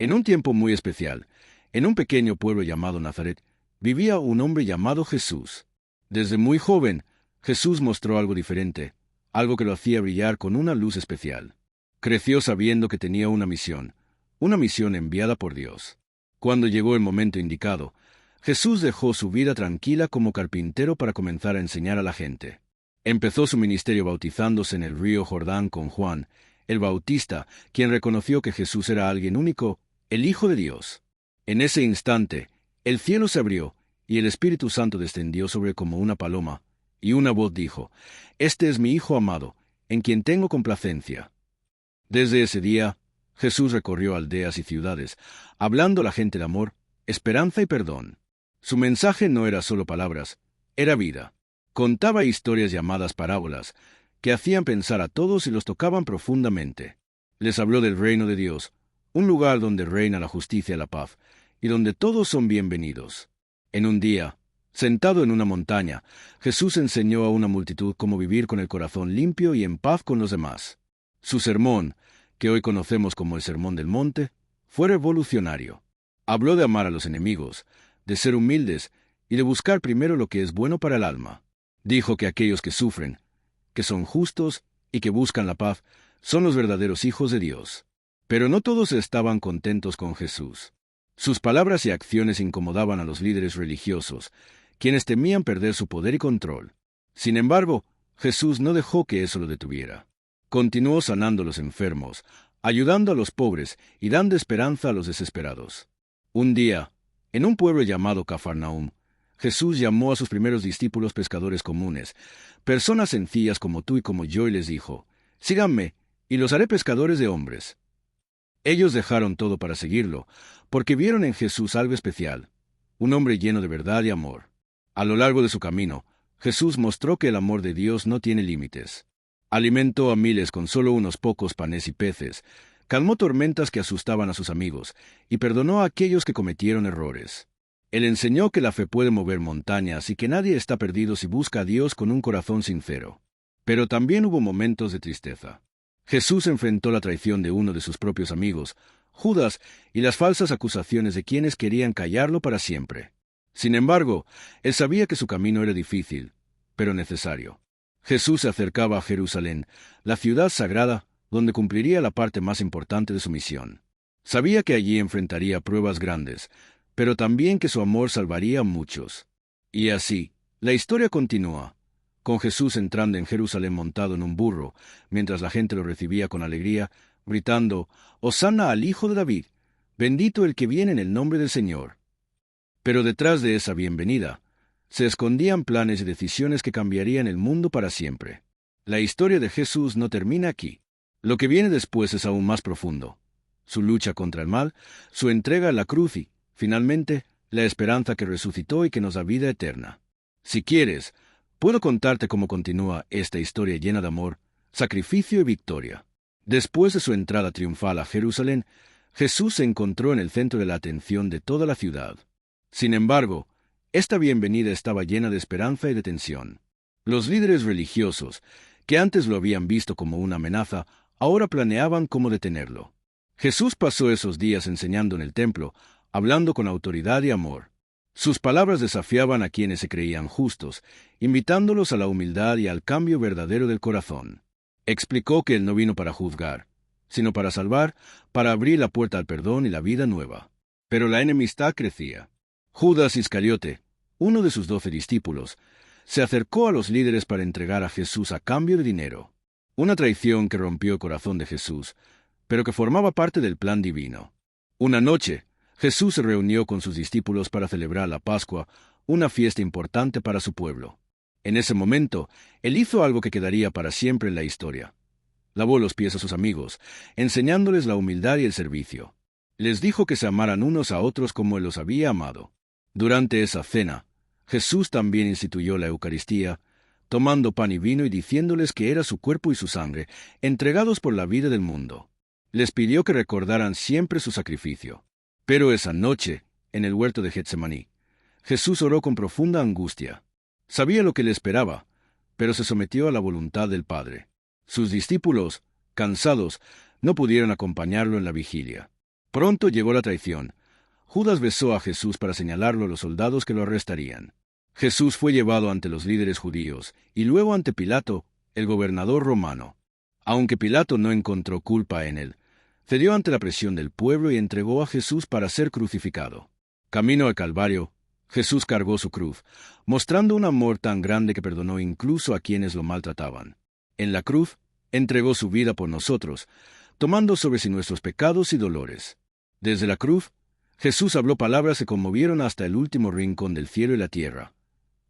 En un tiempo muy especial, en un pequeño pueblo llamado Nazaret, vivía un hombre llamado Jesús. Desde muy joven, Jesús mostró algo diferente, algo que lo hacía brillar con una luz especial. Creció sabiendo que tenía una misión enviada por Dios. Cuando llegó el momento indicado, Jesús dejó su vida tranquila como carpintero para comenzar a enseñar a la gente. Empezó su ministerio bautizándose en el río Jordán con Juan, el Bautista, quien reconoció que Jesús era alguien único, el Hijo de Dios. En ese instante, el cielo se abrió, y el Espíritu Santo descendió sobre él como una paloma, y una voz dijo: «Este es mi Hijo amado, en quien tengo complacencia». Desde ese día, Jesús recorrió aldeas y ciudades, hablando a la gente de amor, esperanza y perdón. Su mensaje no era solo palabras, era vida. Contaba historias llamadas parábolas, que hacían pensar a todos y los tocaban profundamente. Les habló del reino de Dios, un lugar donde reina la justicia y la paz, y donde todos son bienvenidos. En un día, sentado en una montaña, Jesús enseñó a una multitud cómo vivir con el corazón limpio y en paz con los demás. Su sermón, que hoy conocemos como el Sermón del Monte, fue revolucionario. Habló de amar a los enemigos, de ser humildes y de buscar primero lo que es bueno para el alma. Dijo que aquellos que sufren, que son justos y que buscan la paz, son los verdaderos hijos de Dios. Pero no todos estaban contentos con Jesús. Sus palabras y acciones incomodaban a los líderes religiosos, quienes temían perder su poder y control. Sin embargo, Jesús no dejó que eso lo detuviera. Continuó sanando a los enfermos, ayudando a los pobres y dando esperanza a los desesperados. Un día, en un pueblo llamado Cafarnaúm, Jesús llamó a sus primeros discípulos pescadores comunes, personas sencillas como tú y como yo, y les dijo: «Síganme, y los haré pescadores de hombres». Ellos dejaron todo para seguirlo, porque vieron en Jesús algo especial, un hombre lleno de verdad y amor. A lo largo de su camino, Jesús mostró que el amor de Dios no tiene límites. Alimentó a miles con solo unos pocos panes y peces, calmó tormentas que asustaban a sus amigos, y perdonó a aquellos que cometieron errores. Él enseñó que la fe puede mover montañas y que nadie está perdido si busca a Dios con un corazón sincero. Pero también hubo momentos de tristeza. Jesús enfrentó la traición de uno de sus propios amigos, Judas, y las falsas acusaciones de quienes querían callarlo para siempre. Sin embargo, él sabía que su camino era difícil, pero necesario. Jesús se acercaba a Jerusalén, la ciudad sagrada, donde cumpliría la parte más importante de su misión. Sabía que allí enfrentaría pruebas grandes, pero también que su amor salvaría a muchos. Y así, la historia continúa, con Jesús entrando en Jerusalén montado en un burro, mientras la gente lo recibía con alegría, gritando: «Hosana al Hijo de David, bendito el que viene en el nombre del Señor». Pero detrás de esa bienvenida, se escondían planes y decisiones que cambiarían el mundo para siempre. La historia de Jesús no termina aquí. Lo que viene después es aún más profundo. Su lucha contra el mal, su entrega a la cruz y, finalmente, la esperanza que resucitó y que nos da vida eterna. Si quieres, puedo contarte cómo continúa esta historia llena de amor, sacrificio y victoria. Después de su entrada triunfal a Jerusalén, Jesús se encontró en el centro de la atención de toda la ciudad. Sin embargo, esta bienvenida estaba llena de esperanza y de tensión. Los líderes religiosos, que antes lo habían visto como una amenaza, ahora planeaban cómo detenerlo. Jesús pasó esos días enseñando en el templo, hablando con autoridad y amor. Sus palabras desafiaban a quienes se creían justos, invitándolos a la humildad y al cambio verdadero del corazón. Explicó que Él no vino para juzgar, sino para salvar, para abrir la puerta al perdón y la vida nueva. Pero la enemistad crecía. Judas Iscariote, uno de sus 12 discípulos, se acercó a los líderes para entregar a Jesús a cambio de dinero. Una traición que rompió el corazón de Jesús, pero que formaba parte del plan divino. Una noche, Jesús se reunió con sus discípulos para celebrar la Pascua, una fiesta importante para su pueblo. En ese momento, Él hizo algo que quedaría para siempre en la historia. Lavó los pies a sus amigos, enseñándoles la humildad y el servicio. Les dijo que se amaran unos a otros como Él los había amado. Durante esa cena, Jesús también instituyó la Eucaristía, tomando pan y vino y diciéndoles que era su cuerpo y su sangre, entregados por la vida del mundo. Les pidió que recordaran siempre su sacrificio. Pero esa noche, en el huerto de Getsemaní, Jesús oró con profunda angustia. Sabía lo que le esperaba, pero se sometió a la voluntad del Padre. Sus discípulos, cansados, no pudieron acompañarlo en la vigilia. Pronto llegó la traición. Judas besó a Jesús para señalarlo a los soldados que lo arrestarían. Jesús fue llevado ante los líderes judíos y luego ante Pilato, el gobernador romano. Aunque Pilato no encontró culpa en él, cedió ante la presión del pueblo y entregó a Jesús para ser crucificado. Camino al Calvario, Jesús cargó su cruz, mostrando un amor tan grande que perdonó incluso a quienes lo maltrataban. En la cruz, entregó su vida por nosotros, tomando sobre sí nuestros pecados y dolores. Desde la cruz, Jesús habló palabras que conmovieron hasta el último rincón del cielo y la tierra.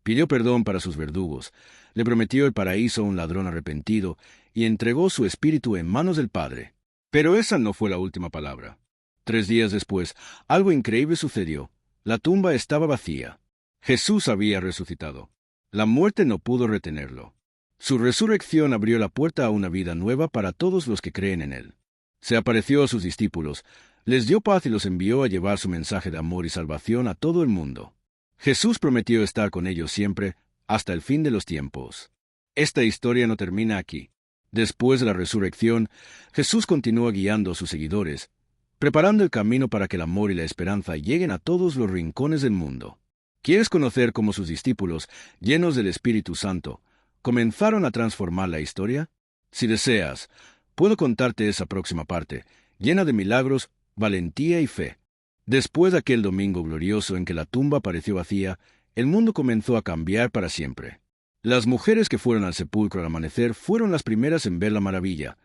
Pidió perdón para sus verdugos, le prometió el paraíso a un ladrón arrepentido y entregó su espíritu en manos del Padre. Pero esa no fue la última palabra. 3 días después, algo increíble sucedió. La tumba estaba vacía. Jesús había resucitado. La muerte no pudo retenerlo. Su resurrección abrió la puerta a una vida nueva para todos los que creen en Él. Se apareció a sus discípulos, les dio paz y los envió a llevar su mensaje de amor y salvación a todo el mundo. Jesús prometió estar con ellos siempre, hasta el fin de los tiempos. Esta historia no termina aquí. Después de la resurrección, Jesús continúa guiando a sus seguidores, preparando el camino para que el amor y la esperanza lleguen a todos los rincones del mundo. ¿Quieres conocer cómo sus discípulos, llenos del Espíritu Santo, comenzaron a transformar la historia? Si deseas, puedo contarte esa próxima parte, llena de milagros, valentía y fe. Después de aquel domingo glorioso en que la tumba pareció vacía, el mundo comenzó a cambiar para siempre. Las mujeres que fueron al sepulcro al amanecer fueron las primeras en ver la maravilla.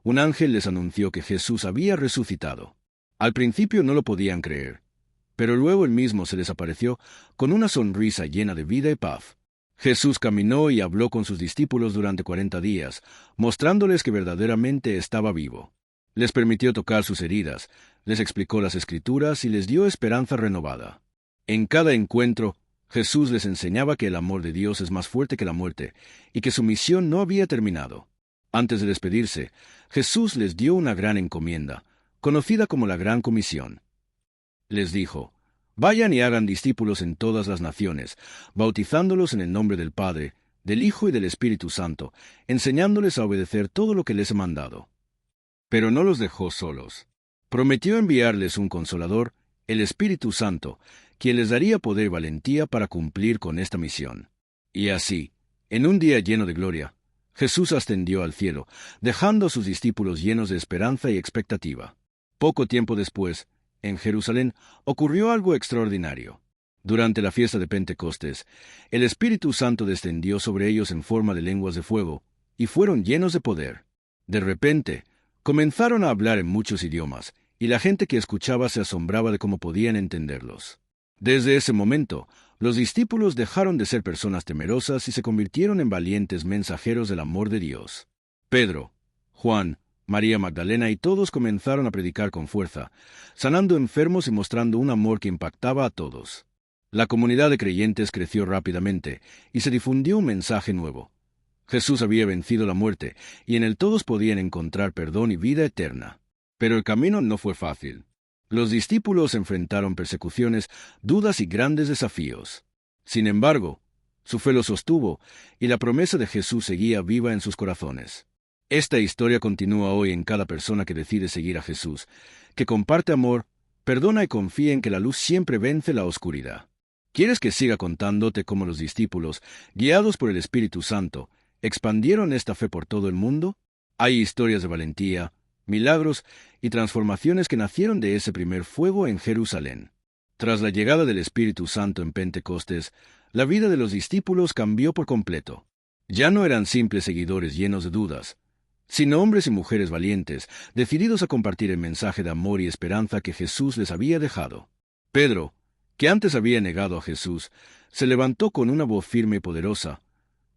Un ángel les anunció que Jesús había resucitado. Al principio no lo podían creer, pero luego él mismo se les apareció con una sonrisa llena de vida y paz. Jesús caminó y habló con sus discípulos durante 40 días, mostrándoles que verdaderamente estaba vivo. Les permitió tocar sus heridas, les explicó las Escrituras y les dio esperanza renovada. En cada encuentro, Jesús les enseñaba que el amor de Dios es más fuerte que la muerte y que su misión no había terminado. Antes de despedirse, Jesús les dio una gran encomienda, conocida como la Gran Comisión. Les dijo: «Vayan y hagan discípulos en todas las naciones, bautizándolos en el nombre del Padre, del Hijo y del Espíritu Santo, enseñándoles a obedecer todo lo que les he mandado». Pero no los dejó solos. Prometió enviarles un Consolador, el Espíritu Santo, quien les daría poder y valentía para cumplir con esta misión. Y así, en un día lleno de gloria, Jesús ascendió al cielo, dejando a sus discípulos llenos de esperanza y expectativa. Poco tiempo después, en Jerusalén, ocurrió algo extraordinario. Durante la fiesta de Pentecostés, el Espíritu Santo descendió sobre ellos en forma de lenguas de fuego, y fueron llenos de poder. De repente, comenzaron a hablar en muchos idiomas, y la gente que escuchaba se asombraba de cómo podían entenderlos. Desde ese momento, los discípulos dejaron de ser personas temerosas y se convirtieron en valientes mensajeros del amor de Dios. Pedro, Juan, María Magdalena y todos comenzaron a predicar con fuerza, sanando enfermos y mostrando un amor que impactaba a todos. La comunidad de creyentes creció rápidamente y se difundió un mensaje nuevo. Jesús había vencido la muerte y en él todos podían encontrar perdón y vida eterna. Pero el camino no fue fácil. Los discípulos enfrentaron persecuciones, dudas y grandes desafíos. Sin embargo, su fe los sostuvo y la promesa de Jesús seguía viva en sus corazones. Esta historia continúa hoy en cada persona que decide seguir a Jesús, que comparte amor, perdona y confía en que la luz siempre vence la oscuridad. ¿Quieres que siga contándote cómo los discípulos, guiados por el Espíritu Santo, expandieron esta fe por todo el mundo? Hay historias de valentía, milagros y transformaciones que nacieron de ese primer fuego en Jerusalén. Tras la llegada del Espíritu Santo en Pentecostés, la vida de los discípulos cambió por completo. Ya no eran simples seguidores llenos de dudas, sino hombres y mujeres valientes, decididos a compartir el mensaje de amor y esperanza que Jesús les había dejado. Pedro, que antes había negado a Jesús, se levantó con una voz firme y poderosa,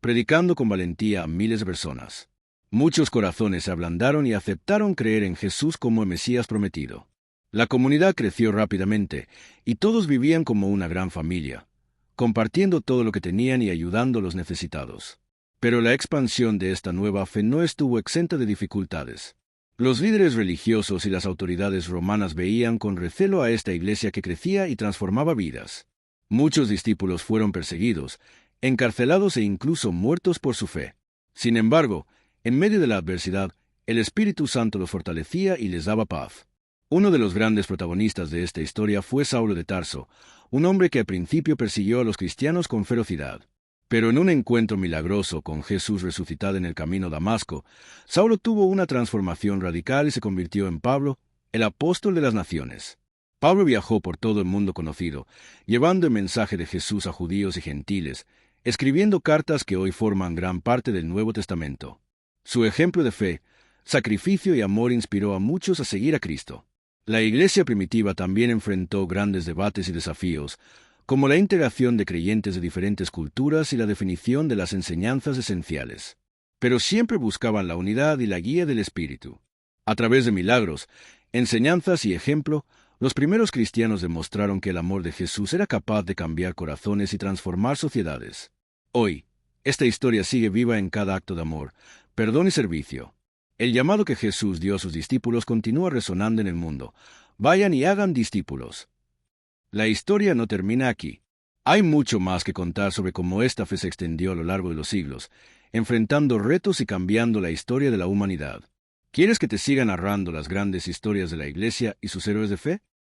predicando con valentía a miles de personas. Muchos corazones se ablandaron y aceptaron creer en Jesús como el Mesías prometido. La comunidad creció rápidamente, y todos vivían como una gran familia, compartiendo todo lo que tenían y ayudando a los necesitados. Pero la expansión de esta nueva fe no estuvo exenta de dificultades. Los líderes religiosos y las autoridades romanas veían con recelo a esta iglesia que crecía y transformaba vidas. Muchos discípulos fueron perseguidos, encarcelados e incluso muertos por su fe. Sin embargo, en medio de la adversidad, el Espíritu Santo los fortalecía y les daba paz. Uno de los grandes protagonistas de esta historia fue Saulo de Tarso, un hombre que al principio persiguió a los cristianos con ferocidad. Pero en un encuentro milagroso con Jesús resucitado en el camino a Damasco, Saulo tuvo una transformación radical y se convirtió en Pablo, el apóstol de las naciones. Pablo viajó por todo el mundo conocido, llevando el mensaje de Jesús a judíos y gentiles, escribiendo cartas que hoy forman gran parte del Nuevo Testamento. Su ejemplo de fe, sacrificio y amor inspiró a muchos a seguir a Cristo. La iglesia primitiva también enfrentó grandes debates y desafíos, como la integración de creyentes de diferentes culturas y la definición de las enseñanzas esenciales. Pero siempre buscaban la unidad y la guía del Espíritu. A través de milagros, enseñanzas y ejemplo, los primeros cristianos demostraron que el amor de Jesús era capaz de cambiar corazones y transformar sociedades. Hoy, esta historia sigue viva en cada acto de amor, perdón y servicio. El llamado que Jesús dio a sus discípulos continúa resonando en el mundo. Vayan y hagan discípulos. La historia no termina aquí. Hay mucho más que contar sobre cómo esta fe se extendió a lo largo de los siglos, enfrentando retos y cambiando la historia de la humanidad. ¿Quieres que te siga narrando las grandes historias de la Iglesia y sus héroes de fe?